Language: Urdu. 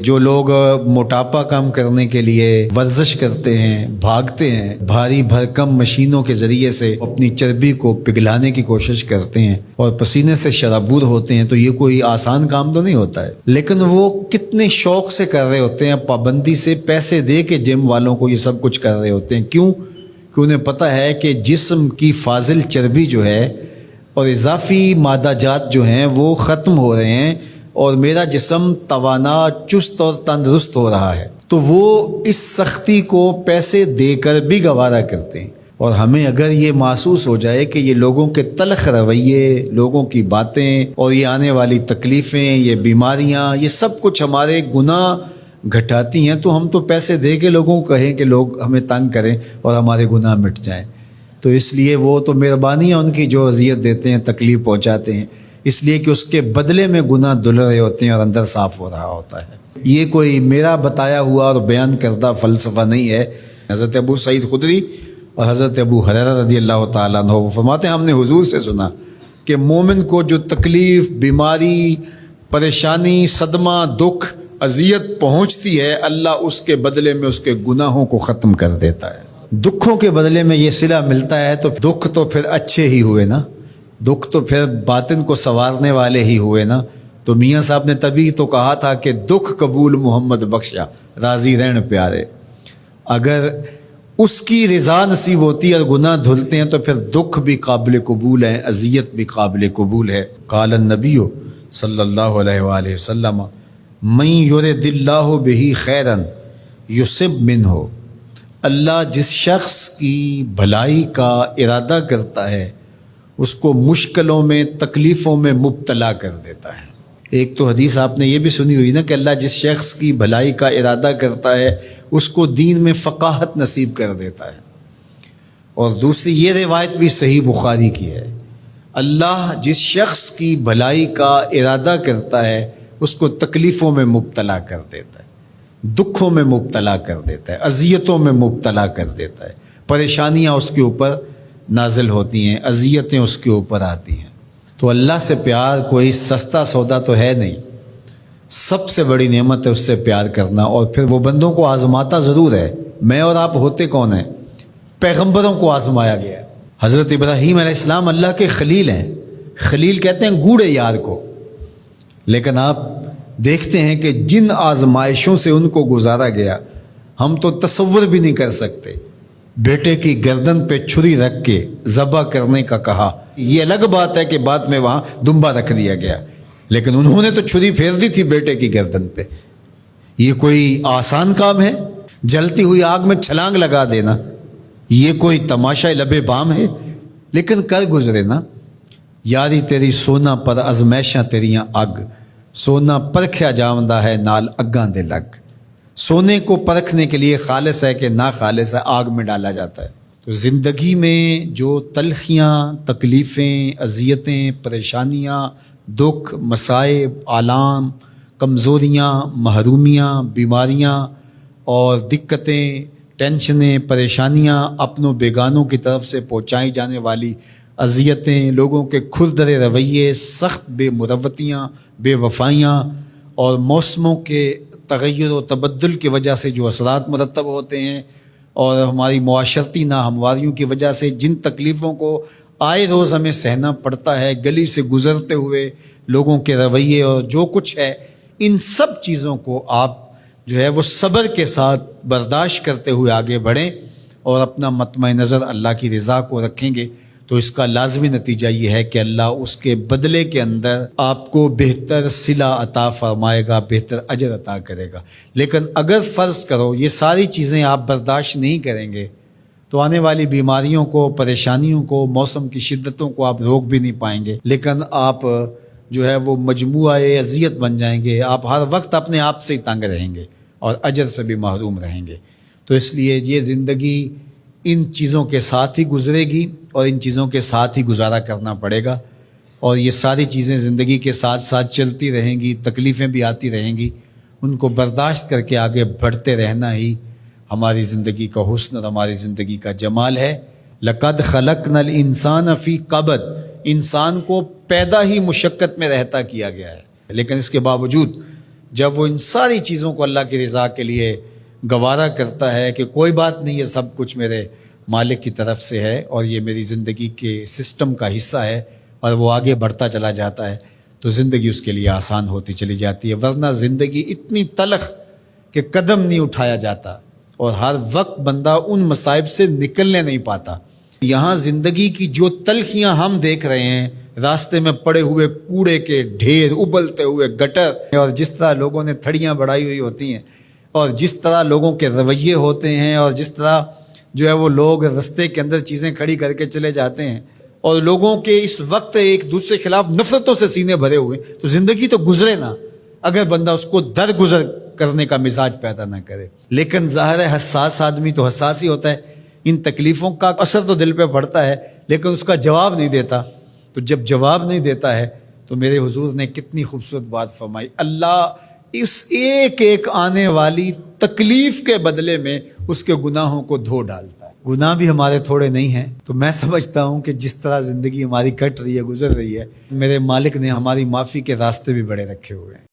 جو لوگ موٹاپا کم کرنے کے لیے ورزش کرتے ہیں، بھاگتے ہیں، بھاری بھرکم مشینوں کے ذریعے سے اپنی چربی کو پگھلانے کی کوشش کرتے ہیں اور پسینے سے شرابور ہوتے ہیں، تو یہ کوئی آسان کام تو نہیں ہوتا ہے، لیکن وہ کتنے شوق سے کر رہے ہوتے ہیں، پابندی سے پیسے دے کے جم والوں کو یہ سب کچھ کر رہے ہوتے ہیں۔ کیوں؟ کہ انہیں پتہ ہے کہ جسم کی فاضل چربی جو ہے اور اضافی مادہ جات جو ہیں وہ ختم ہو رہے ہیں اور میرا جسم توانا، چست اور تندرست ہو رہا ہے، تو وہ اس سختی کو پیسے دے کر بھی گوارا کرتے ہیں۔ اور ہمیں اگر یہ محسوس ہو جائے کہ یہ لوگوں کے تلخ رویے، لوگوں کی باتیں اور یہ آنے والی تکلیفیں، یہ بیماریاں، یہ سب کچھ ہمارے گناہ گھٹاتی ہیں، تو ہم تو پیسے دے کے لوگوں کو کہیں کہ لوگ ہمیں تنگ کریں اور ہمارے گناہ مٹ جائیں۔ تو اس لیے وہ تو مہربانی ہے ان کی جو اذیت دیتے ہیں، تکلیف پہنچاتے ہیں، اس لیے کہ اس کے بدلے میں گناہ دھل رہے ہوتے ہیں اور اندر صاف ہو رہا ہوتا ہے۔ یہ کوئی میرا بتایا ہوا اور بیان کردہ فلسفہ نہیں ہے۔ حضرت ابو سعید خدری اور حضرت ابو ہریرہ رضی اللہ تعالیٰ عنہ وہ فرماتے ہیں ہم نے حضور سے سنا کہ مومن کو جو تکلیف، بیماری، پریشانی، صدمہ، دکھ، اذیت پہنچتی ہے، اللہ اس کے بدلے میں اس کے گناہوں کو ختم کر دیتا ہے۔ دکھوں کے بدلے میں یہ صلہ ملتا ہے تو دکھ تو پھر اچھے ہی ہوئے نا، دکھ تو پھر باطن کو سنوارنے والے ہی ہوئے نا۔ تو میاں صاحب نے تبھی تو کہا تھا کہ دکھ قبول محمد بخشا، راضی رہن پیارے۔ اگر اس کی رضا نصیب ہوتی ہے اور گناہ دھلتے ہیں تو پھر دکھ بھی قابل قبول ہے، اذیت بھی قابل قبول ہے۔ قال النبی صلی اللہ علیہ وآلہ وسلم من یرد اللہ بہ خیرا یصب منہ، اللہ جس شخص کی بھلائی کا ارادہ کرتا ہے اس کو مشکلوں میں، تکلیفوں میں مبتلا کر دیتا ہے۔ ایک تو حدیث آپ نے یہ بھی سنی ہوئی نا کہ اللہ جس شخص کی بھلائی کا ارادہ کرتا ہے اس کو دین میں فقاہت نصیب کر دیتا ہے۔ اور دوسری یہ روایت بھی صحیح بخاری کی ہے، اللہ جس شخص کی بھلائی کا ارادہ کرتا ہے اس کو تکلیفوں میں مبتلا کر دیتا ہے، دکھوں میں مبتلا کر دیتا ہے، اذیتوں میں مبتلا کر دیتا ہے، پریشانیاں اس کے اوپر نازل ہوتی ہیں، اذیتیں اس کے اوپر آتی ہیں۔ تو اللہ سے پیار کوئی سستا سودا تو ہے نہیں، سب سے بڑی نعمت ہے اس سے پیار کرنا۔ اور پھر وہ بندوں کو آزماتا ضرور ہے۔ میں اور آپ ہوتے کون ہیں؟ پیغمبروں کو آزمایا گیا ہے۔ حضرت ابراہیم علیہ السلام اللہ کے خلیل ہیں، خلیل کہتے ہیں گوڑے یار کو، لیکن آپ دیکھتے ہیں کہ جن آزمائشوں سے ان کو گزارا گیا ہم تو تصور بھی نہیں کر سکتے۔ بیٹے کی گردن پہ چھری رکھ کے ذبح کرنے کا کہا، یہ الگ بات ہے کہ بعد میں وہاں دمبا رکھ دیا گیا، لیکن انہوں نے تو چھری پھیر دی تھی بیٹے کی گردن پہ۔ یہ کوئی آسان کام ہے؟ جلتی ہوئی آگ میں چھلانگ لگا دینا یہ کوئی تماشا لب بام ہے؟ لیکن کر گزرے نا۔ یاری تیری سونا پر ازمیشاں تیریاں اگ، سونا پرکھیا جاوندا ہے نال اگاں دے لگ۔ سونے کو پرکھنے کے لیے خالص ہے کہ نا خالص ہے، آگ میں ڈالا جاتا ہے۔ تو زندگی میں جو تلخیاں، تکلیفیں، اذیتیں، پریشانیاں، دکھ، مصائب، آلام، کمزوریاں، محرومیاں، بیماریاں اور دقتیں، ٹینشنیں، پریشانیاں، اپنوں بیگانوں کی طرف سے پہنچائی جانے والی اذیتیں، لوگوں کے کھردرے رویے، سخت بے مروتیاں، بے وفائیاں اور موسموں کے تغیر و تبدل کی وجہ سے جو اثرات مرتب ہوتے ہیں اور ہماری معاشرتی ناہمواریوں کی وجہ سے جن تکلیفوں کو آئے روز ہمیں سہنا پڑتا ہے، گلی سے گزرتے ہوئے لوگوں کے رویے اور جو کچھ ہے، ان سب چیزوں کو آپ جو ہے وہ صبر کے ساتھ برداشت کرتے ہوئے آگے بڑھیں اور اپنا مطمع نظر اللہ کی رضا کو رکھیں گے تو اس کا لازمی نتیجہ یہ ہے کہ اللہ اس کے بدلے کے اندر آپ کو بہتر صلہ عطا فرمائے گا، بہتر اجر عطا کرے گا۔ لیکن اگر فرض کرو یہ ساری چیزیں آپ برداشت نہیں کریں گے تو آنے والی بیماریوں کو، پریشانیوں کو، موسم کی شدتوں کو آپ روک بھی نہیں پائیں گے، لیکن آپ جو ہے وہ مجموعہ اذیت بن جائیں گے، آپ ہر وقت اپنے آپ سے ہی تنگ رہیں گے اور اجر سے بھی محروم رہیں گے۔ تو اس لیے یہ زندگی ان چیزوں کے ساتھ ہی گزرے گی اور ان چیزوں کے ساتھ ہی گزارا کرنا پڑے گا، اور یہ ساری چیزیں زندگی کے ساتھ ساتھ چلتی رہیں گی، تکلیفیں بھی آتی رہیں گی، ان کو برداشت کر کے آگے بڑھتے رہنا ہی ہماری زندگی کا حسن اور ہماری زندگی کا جمال ہے۔ لَقَدْ خَلَقْنَا الْإِنسَانَ فِي قَبْضٍ، انسان کو پیدا ہی مشقت میں رہتا کیا گیا ہے، لیکن اس کے باوجود جب وہ ان ساری چیزوں کو اللہ کی رضا کے لیے گوارا کرتا ہے کہ کوئی بات نہیں، یہ سب کچھ میرے مالک کی طرف سے ہے اور یہ میری زندگی کے سسٹم کا حصہ ہے، اور وہ آگے بڑھتا چلا جاتا ہے، تو زندگی اس کے لیے آسان ہوتی چلی جاتی ہے۔ ورنہ زندگی اتنی تلخ کہ قدم نہیں اٹھایا جاتا، اور ہر وقت بندہ ان مصائب سے نکلنے نہیں پاتا۔ یہاں زندگی کی جو تلخیاں ہم دیکھ رہے ہیں، راستے میں پڑے ہوئے کوڑے کے ڈھیر، ابلتے ہوئے گٹر، اور جس طرح لوگوں نے تھڑیاں بڑھائی ہوئی ہوتی ہیں، اور جس طرح لوگوں کے رویے ہوتے ہیں، اور جس طرح جو ہے وہ لوگ رستے کے اندر چیزیں کھڑی کر کے چلے جاتے ہیں، اور لوگوں کے اس وقت ایک دوسرے کے خلاف نفرتوں سے سینے بھرے ہوئے، تو زندگی تو گزرے نا، اگر بندہ اس کو درگزر کرنے کا مزاج پیدا نہ کرے۔ لیکن ظاہر ہے حساس آدمی تو حساس ہی ہوتا ہے، ان تکلیفوں کا اثر تو دل پہ پڑتا ہے، لیکن اس کا جواب نہیں دیتا۔ تو جب جواب نہیں دیتا ہے تو میرے حضور نے کتنی خوبصورت بات فرمائی، اللہ اس ایک ایک آنے والی تکلیف کے بدلے میں اس کے گناہوں کو دھو ڈالتا ہے۔ گناہ بھی ہمارے تھوڑے نہیں ہیں، تو میں سمجھتا ہوں کہ جس طرح زندگی ہماری کٹ رہی ہے، گزر رہی ہے، میرے مالک نے ہماری معافی کے راستے بھی بڑے رکھے ہوئے ہیں۔